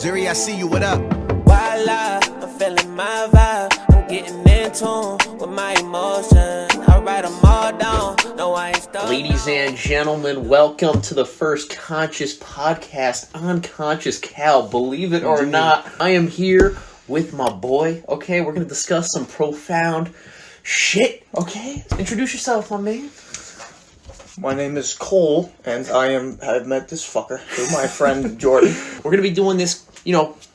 Jury, I see you, what up? Voila, I'm feeling my vibe. I'm getting in tune with my emotions. I write them all down. No, I ain't stuck. Ladies and gentlemen, welcome to the first Conscious podcast on Conscious Cal. Believe it or not, I am here with my boy. Okay, we're going to discuss some profound shit. Okay, introduce yourself, my man. My name is Cole, and I've met this fucker through my friend Jordan. We're going to be doing this,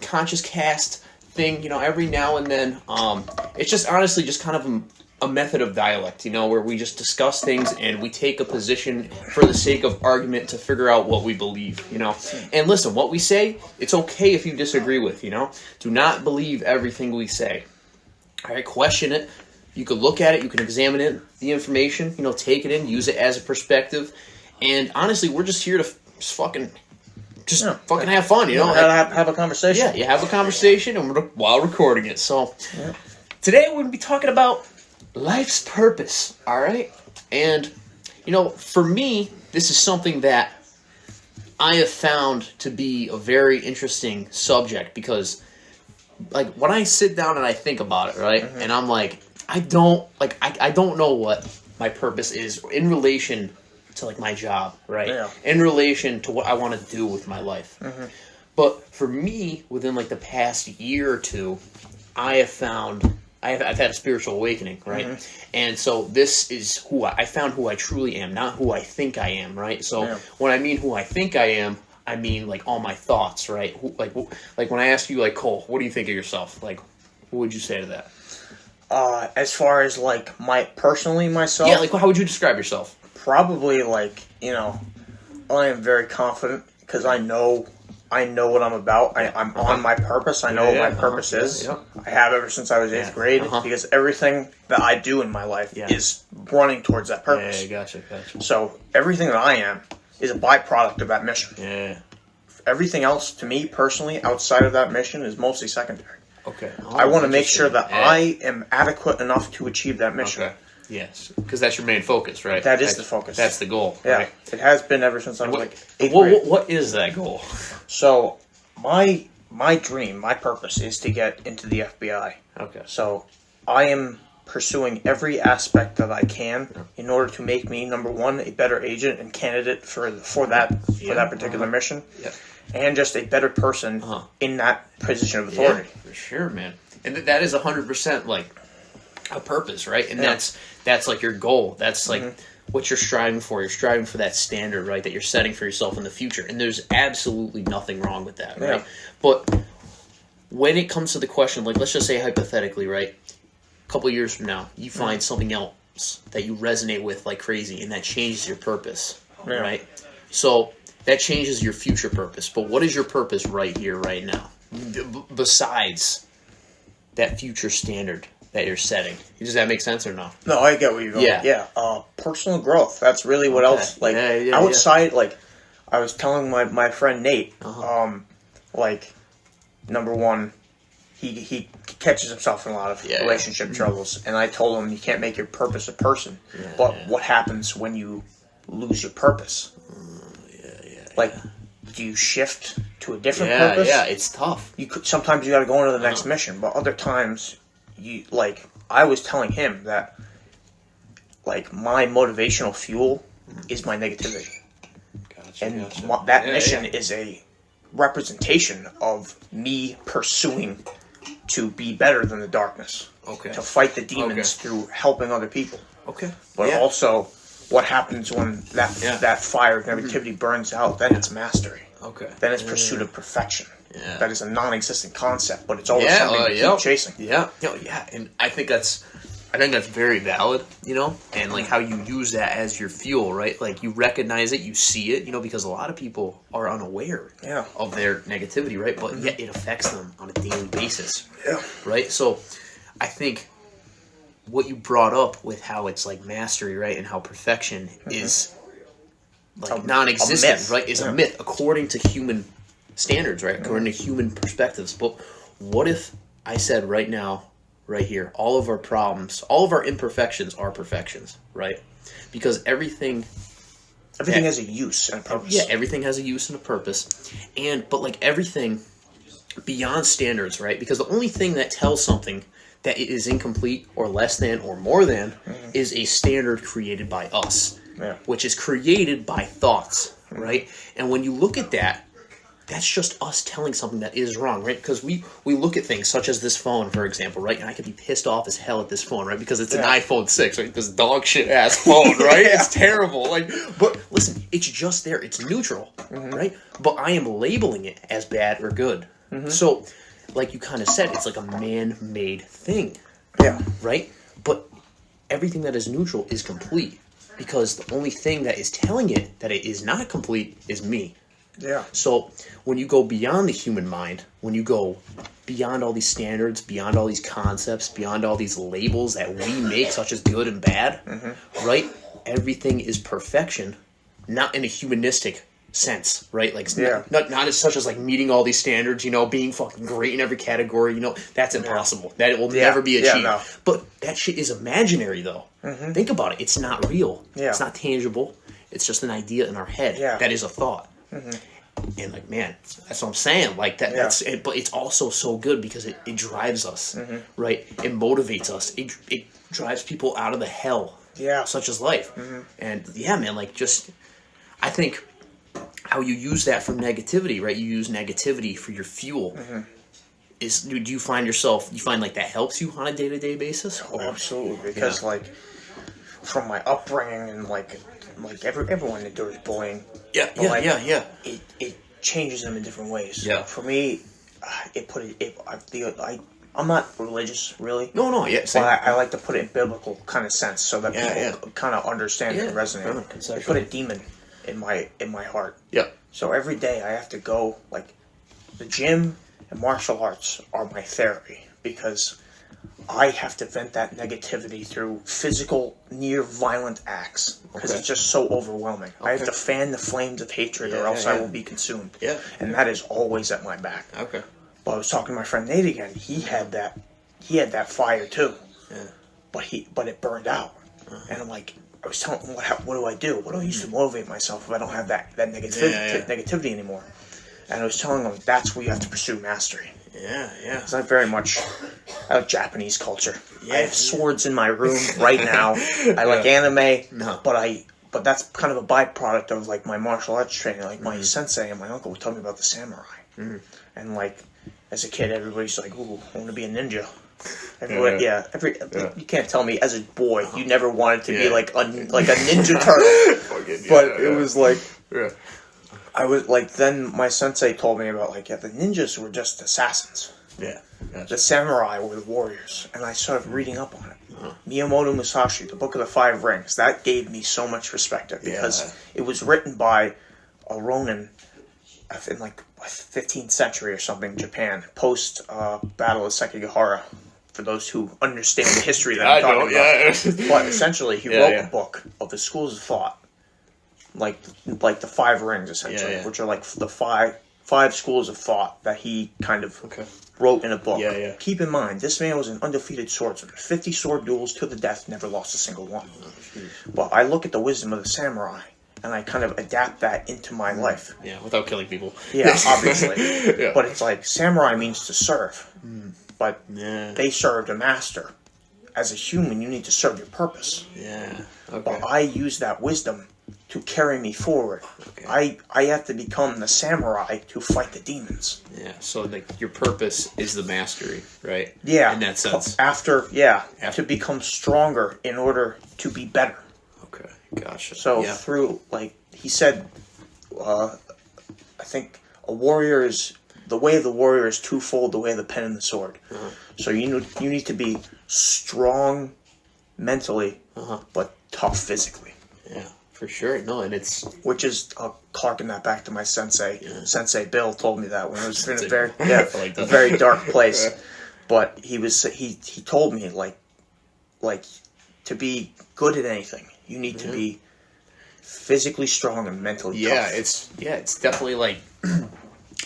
Conscious Cast thing, every now and then. It's just honestly just kind of a method of dialect, where we just discuss things and we take a position for the sake of argument to figure out what we believe, And listen, what we say, it's okay if you disagree with, Do not believe everything we say. All right, question it. You can look at it, you can examine it, the information, take it in, use it as a perspective. And honestly, we're just here to fucking have fun, Have a conversation. Yeah, you have a conversation while recording it. So today we're going to be talking about life's purpose, all right? And, for me, this is something that I have found to be a very interesting subject because, when I sit down and I think about it, right, and I'm like, I don't know what my purpose is in relation to, my job, right? Yeah. In relation to what I want to do with my life. Mm-hmm. But for me, within, the past year or two, I've had a spiritual awakening, right? Mm-hmm. And so this is I found who I truly am, not who I think I am, right? So when I mean who I think I am, I mean, all my thoughts, right? When I ask you, Cole, what do you think of yourself? What would you say to that? As far as, myself? Yeah, how would you describe yourself? Probably, I am very confident because I know what I'm about. I'm on my purpose. I know what my purpose is. Yeah. I have ever since I was 8th grade because everything that I do in my life is running towards that purpose. Yeah, gotcha. So everything that I am is a byproduct of that mission. Yeah. Everything else, to me personally, outside of that mission is mostly secondary. Okay. I want to make sure that I am adequate enough to achieve that mission. Okay. Yes, because that's your main focus, right? That's the focus. That's the goal. Yeah, right? It has been ever since I was 8th grade. What is that goal? So, my dream, my purpose is to get into the FBI. Okay. So, I am pursuing every aspect that I can in order to make me, number one, a better agent and candidate for that particular mission, and just a better person in that position of authority. Yeah, for sure, man. And that is 100% a purpose, right? And that's your goal. That's what you're striving for. You're striving for that standard, right, that you're setting for yourself in the future. And there's absolutely nothing wrong with that, right? But when it comes to the question, let's just say hypothetically, right, a couple of years from now, you find something else that you resonate with like crazy, and that changes your purpose, right? So that changes your future purpose. But what is your purpose right here, right now, besides that future standard that you're setting? Does that make sense or no? No, I get where you're going. Yeah. Personal growth. That's really what else. Outside, I was telling my friend Nate, number one, he catches himself in a lot of relationship troubles, and I told him you can't make your purpose a person. What happens when you lose your purpose? Do you shift to a different purpose? Yeah, it's tough. Sometimes you got to go into the next mission, but other times I was telling him that my motivational fuel is my negativity. That mission is a representation of me pursuing to be better than the darkness. Okay. To fight the demons through helping other people. Okay. But also, what happens when that fire of negativity burns out? Then it's mastery. Okay. Then it's pursuit of perfection. Yeah. That is a non-existent concept, but it's always something to keep chasing. Yeah. And I think that's very valid, and how you use that as your fuel, right? You recognize it, you see it, because a lot of people are unaware of their negativity, right? But yet it affects them on a daily basis. Yeah. Right? So I think what you brought up with how it's mastery, right? And how perfection is non-existent, right? Is a myth according to human standards, right? According to human perspectives. But what if I said right now, right here, all of our problems, all of our imperfections are perfections, right? Because everything has a use and a purpose. Yeah, everything has a use and a purpose. But everything beyond standards, right? Because the only thing that tells something that it is incomplete or less than or more than is a standard created by us, which is created by thoughts, right? And when you look at that, that's just us telling something that is wrong, right? Because we look at things such as this phone, for example, right? And I could be pissed off as hell at this phone, right? Because it's an iPhone 6, right? This dog shit ass phone, right? It's terrible. Like, but listen, it's just there. It's neutral, right? But I am labeling it as bad or good. So, like you kind of said, it's like a man-made thing. Yeah. Right? But everything that is neutral is complete. Because the only thing that is telling it that it is not complete is me. Yeah. So when you go beyond the human mind, when you go beyond all these standards, beyond all these concepts, beyond all these labels that we make, such as good and bad, right? Everything is perfection, not in a humanistic sense, right? Like not as such as like meeting all these standards, you know, being fucking great in every category, you know, that's impossible. That will never be achieved. No. But that shit is imaginary, though. Think about it. It's not real. It's not tangible. It's just an idea in our head that is a thought. And like, man, that's what I'm saying. Like that, that's it. But it's also so good because it drives us, right? It motivates us. It drives people out of the hell, such as life. And yeah, man, like just, I think how you use that for negativity, right? You use negativity for your fuel. Do you find like that helps you on a day-to-day basis? Oh, absolutely. Because like from my upbringing and like everyone endures bullying. It changes them in different ways. Yeah. For me, I'm not religious, really. No, same. But I like to put it in biblical kind of sense so that people kind of understand and resonate. I put a demon in my heart. Yeah. So every day I have to go, like, the gym and martial arts are my therapy because I have to vent that negativity through physical, near-violent acts because it's just so overwhelming. I have to fan the flames of hatred or else I will be consumed. Yeah. And that is always at my back. Okay. But I was talking to my friend Nate again. He had that fire too. Yeah. But it burned out. And I'm like, I was telling him, what do I do? What do I use to motivate myself if I don't have that negativity anymore? And I was telling him, that's where you have to pursue mastery. Yeah. Because I like Japanese culture. I have swords in my room right now. I like anime, but that's kind of a byproduct of like my martial arts training. Like my sensei and my uncle would tell me about the samurai. And like as a kid, everybody's like, "Ooh, I want to be a ninja." Everyone, you can't tell me as a boy you never wanted to be like a ninja turtle. But it was like. I was like, then my sensei told me about like, the ninjas were just assassins. Yeah. Gotcha. The samurai were the warriors. And I started reading up on it. Miyamoto Musashi, the Book of the Five Rings, that gave me so much perspective because it was written by a Ronin in like 15th century or something, Japan, post Battle of Sekigahara. For those who understand the history that I'm talking about. But essentially, he wrote a book of the schools of thought. Like the Five Rings, essentially, which are like the five schools of thought that he kind of wrote in a book. Keep in mind, this man was an undefeated swordsman. 50 sword duels to the death, never lost a single one. But I look at the wisdom of the samurai, and I kind of adapt that into my life. Yeah, without killing people. Yeah, obviously. But it's like, samurai means to serve. But they served a master. As a human, you need to serve your purpose. Yeah. Okay. But I use that wisdom to carry me forward. I have to become the samurai to fight the demons. Yeah, so like your purpose is the mastery, right? Yeah. In that sense. After to become stronger in order to be better. Okay, gotcha. So through, like, he said, I think a warrior is, the way of the warrior is twofold, the way of the pen and the sword. So you need to be strong mentally, but tough physically. Yeah. For sure, no, and it's... Which is, I'll harken that back to my sensei. Yeah. Sensei Bill told me that when I was in a very, a very dark place. But he told me, like, to be good at anything, you need to be physically strong and mentally tough. It's definitely like,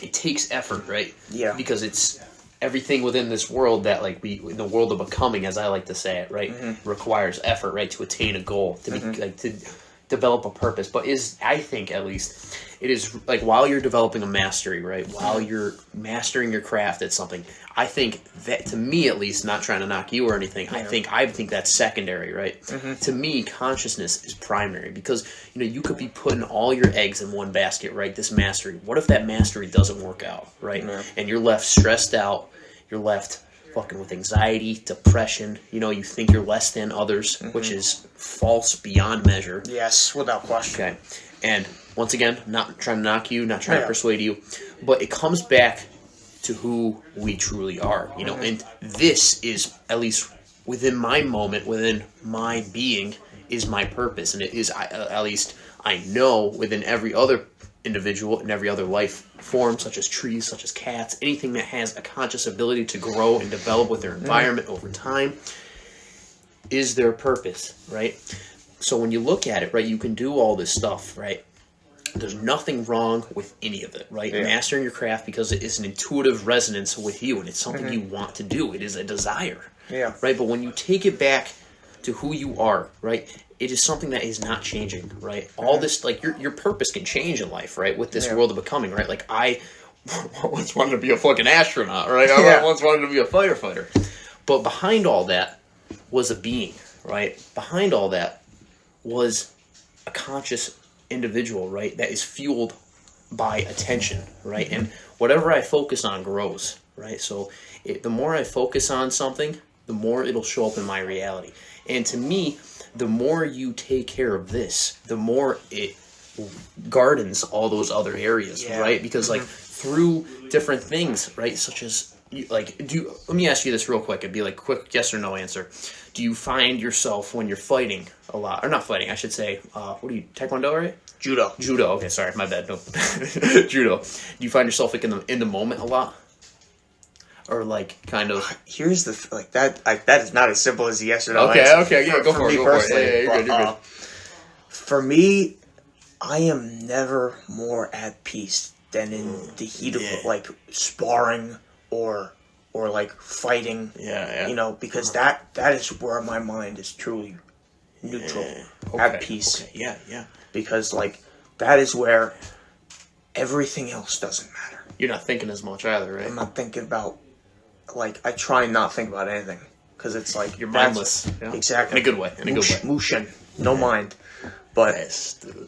it takes effort, right? Yeah. Because it's everything within this world that, like, in the world of becoming, as I like to say it, right, requires effort, right, to attain a goal, to be, like, develop a purpose, but I think at least it is like while you're developing a mastery, right? While you're mastering your craft at something, I think that, to me at least, not trying to knock you or anything, I think that's secondary, right? To me, consciousness is primary because you could be putting all your eggs in one basket, right? This mastery. What if that mastery doesn't work out, right? And you're left stressed out. You're left fucking with anxiety, depression. You think you're less than others, which is false beyond measure. Yes, without question. Okay. And once again, not trying to knock you, not trying to persuade you, but it comes back to who we truly are, and this is, at least within my moment, within my being, is my purpose, and it is, at least I know, within every other individual and every other life form, such as trees, such as cats, anything that has a conscious ability to grow and develop with their environment over time, is their purpose, right? So when you look at it, right, you can do all this stuff, right? There's nothing wrong with any of it, right? Yeah. Mastering your craft because it is an intuitive resonance with you and it's something you want to do. It is a desire, right? But when you take it back to who you are, right, it is something that is not changing, right? All this, like, your purpose can change in life, right? With this world of becoming, right? Like, I once wanted to be a fucking astronaut, right? I once wanted to be a firefighter. But behind all that was a being, right? Behind all that was a conscious individual, right, that is fueled by attention, right? And whatever I focus on grows, right? So the more I focus on something, the more it'll show up in my reality. And to me, the more you take care of this, the more it gardens all those other areas, right? Because like through different things, right, such as let me ask you this real quick. It'd be like quick yes or no answer. Do you find yourself when you're fighting a lot, or not fighting, I should say, what are you, Taekwondo, right? Judo. Okay, sorry, my bad. No, Judo. Do you find yourself like in the moment a lot, or like kind of? Here's the that is not as simple as a yes or no. Okay, yeah, go for it. Yeah, you're good. For me, I am never more at peace than in the heat of like sparring or like fighting. Because that is where my mind is truly neutral, at peace. Okay. Yeah. Because like that is where everything else doesn't matter. You're not thinking as much either, right? I'm not thinking about, like, I try and not think about anything because it's like you're mindless. Exactly. In a good way. Mushin, no mind. But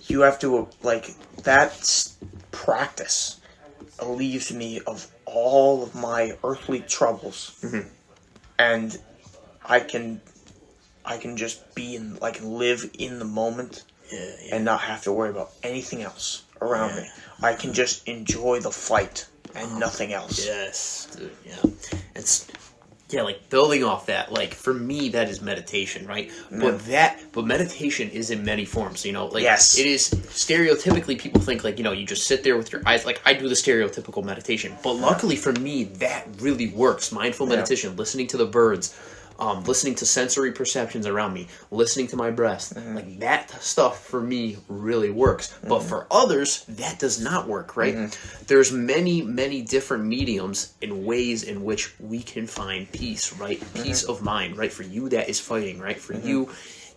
you have to, like, that practice relieves me of all of my earthly troubles, and I can just be in, like, live in the moment, and not have to worry about anything else around me. I can just enjoy the fight and nothing else. Yes, dude. Yeah, it's like building off that. Like for me, that is meditation, right? But meditation is in many forms. It is stereotypically people think like you just sit there with your eyes. Like I do the stereotypical meditation, but luckily for me, that really works. Mindful meditation, listening to the birds. Listening to sensory perceptions around me, listening to my breath, like that stuff for me really works. But for others, that does not work, right? There's many, many different mediums and ways in which we can find peace, right? Peace of mind, right? For you, that is fighting, right? For you,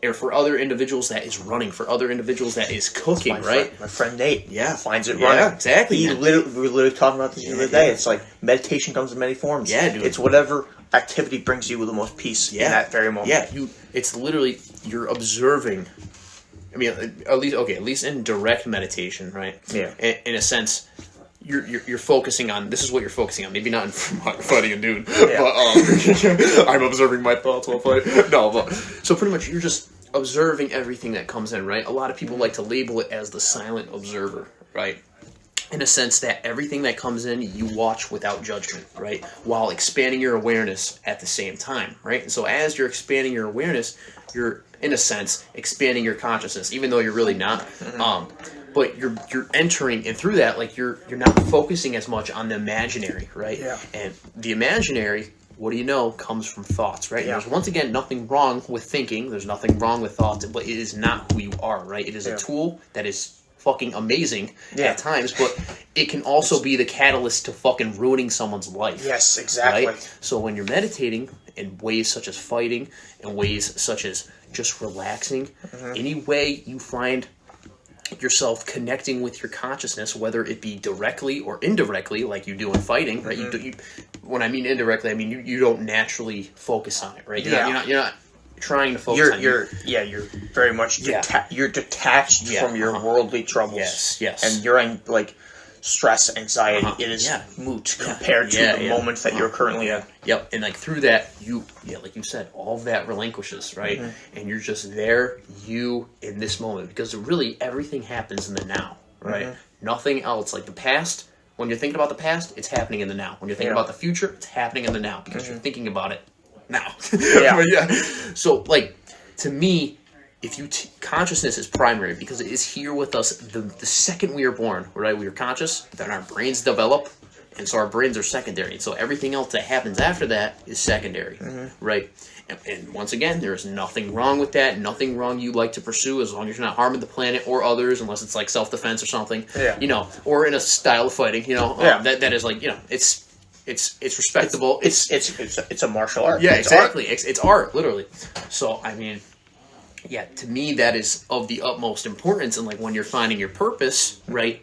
or for other individuals, that is running. For other individuals, that is cooking, right? My friend Nate finds it running. Yeah, exactly. We were literally talking about this the other day. It's like meditation comes in many forms. Yeah, dude. It's whatever activity brings you the most peace in that very moment. Yeah, it's literally, you're observing. I mean, at least in direct meditation, right? Yeah. In a sense, you're focusing on, this is what you're focusing on. Maybe not in fighting a dude, but I'm observing my thoughts while fighting. No, but so pretty much you're just observing everything that comes in, right? A lot of people like to label it as the silent observer, right? In a sense that everything that comes in, you watch without judgment, right? While expanding your awareness at the same time, right? And so as you're expanding your awareness, you're, in a sense, expanding your consciousness, even though you're really not. But you're entering, and through that, like you're not focusing as much on the imaginary, right? Yeah. And the imaginary, what do you know, comes from thoughts, right? Yeah. There's, once again, nothing wrong with thinking. There's nothing wrong with thoughts, but it is not who you are, right? It is a tool that is fucking amazing at times, but it can also be the catalyst to fucking ruining someone's life. Yes, exactly. Right? So when you're meditating in ways such as fighting, in ways such as just relaxing, any way you find yourself connecting with your consciousness, whether it be directly or indirectly, like you do in fighting, right? When I mean indirectly, I mean you don't naturally focus on it, right? You're not trying to focus on it. You're very much you're detached from your worldly troubles. Yes. And you're in like stress, anxiety. It is moot compared to the moment that you're currently in. Yep, and like through that, like you said, all of that relinquishes, right? And you're just there, you in this moment, because really everything happens in the now, right? Nothing else. Like the past, when you're thinking about the past, it's happening in the now. When you're thinking about the future, it's happening in the now because you're thinking about it now. So, like, to me, if you consciousness is primary because it is here with us the second we are born, right? We are conscious, then our brains develop, and so our brains are secondary. And so everything else that happens after that is secondary, right? And once again, there is nothing wrong with that. Nothing wrong you like to pursue as long as you're not harming the planet or others, unless it's like self-defense or something, or in a style of fighting, that is like, it's respectable. It's a martial art. Yeah, exactly. It's art, literally. So, I mean, to me, that is of the utmost importance. And like when you're finding your purpose, right?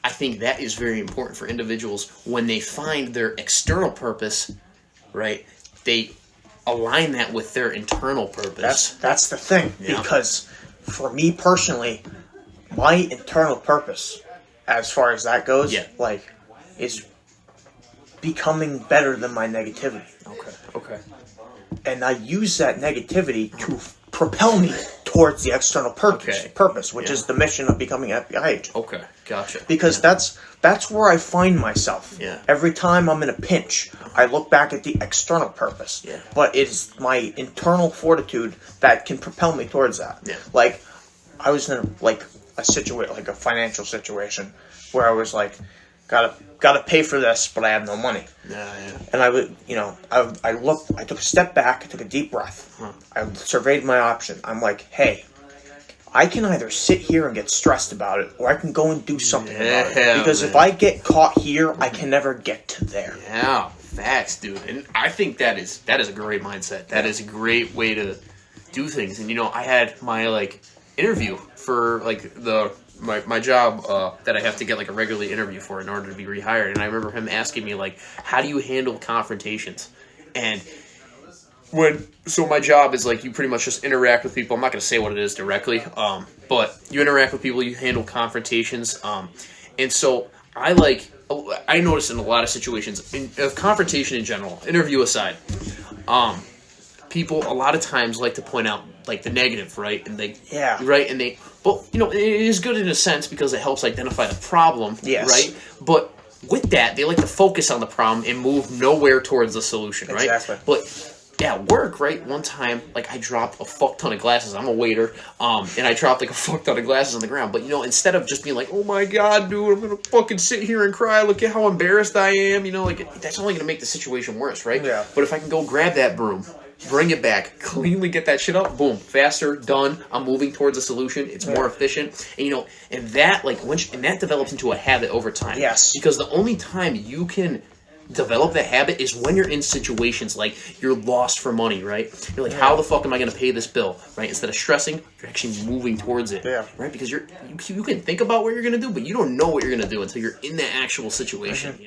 I think that is very important for individuals when they find their external purpose, right? They align that with their internal purpose. That's the thing, because for me personally, my internal purpose, as far as that goes, like, is becoming better than my negativity. Okay. And I use that negativity to propel me towards the external purpose, which is the mission of becoming an FBI agent. Okay, gotcha. Because that's where I find myself. Every time I'm in a pinch, I look back at the external purpose. But it's my internal fortitude that can propel me towards that. Like, I was in a situation, like a financial situation, where I was like, gotta pay for this, but I have no money. And I would, I looked, I took a step back, I took a deep breath. I surveyed my option. I'm like, hey, I can either sit here and get stressed about it, or I can go and do something about it. Because if I get caught here, I can never get to there. Yeah, facts, dude. And I think that is a great mindset. That is a great way to do things. And I had my interview for my job that I have to get a regularly interview for in order to be rehired. And I remember him asking me how do you handle confrontations? And so my job is you pretty much just interact with people. I'm not going to say what it is directly, but you interact with people, you handle confrontations. And so I notice in a lot of situations, of confrontation in general, interview aside, people a lot of times like to point out the negative, right? And it is good in a sense because it helps identify the problem, right? But with that, they like to focus on the problem and move nowhere towards the solution, right? Exactly. But at work, right, one time, I dropped a fuck ton of glasses. I'm a waiter, and I dropped a fuck ton of glasses on the ground. But, instead of just being oh my God, dude, I'm going to fucking sit here and cry. Look at how embarrassed I am. That's only going to make the situation worse, right? Yeah. But if I can go grab that broom, bring it back, cleanly get that shit up, boom, faster, done. I'm moving towards a solution. It's more efficient. And, and that, and that develops into a habit over time. Yes. Because the only time you can develop that habit is when you're in situations you're lost for money, right? You're how the fuck am I going to pay this bill, right? Instead of stressing, you're actually moving towards it, right? Because you can think about what you're going to do, but you don't know what you're going to do until you're in that actual situation,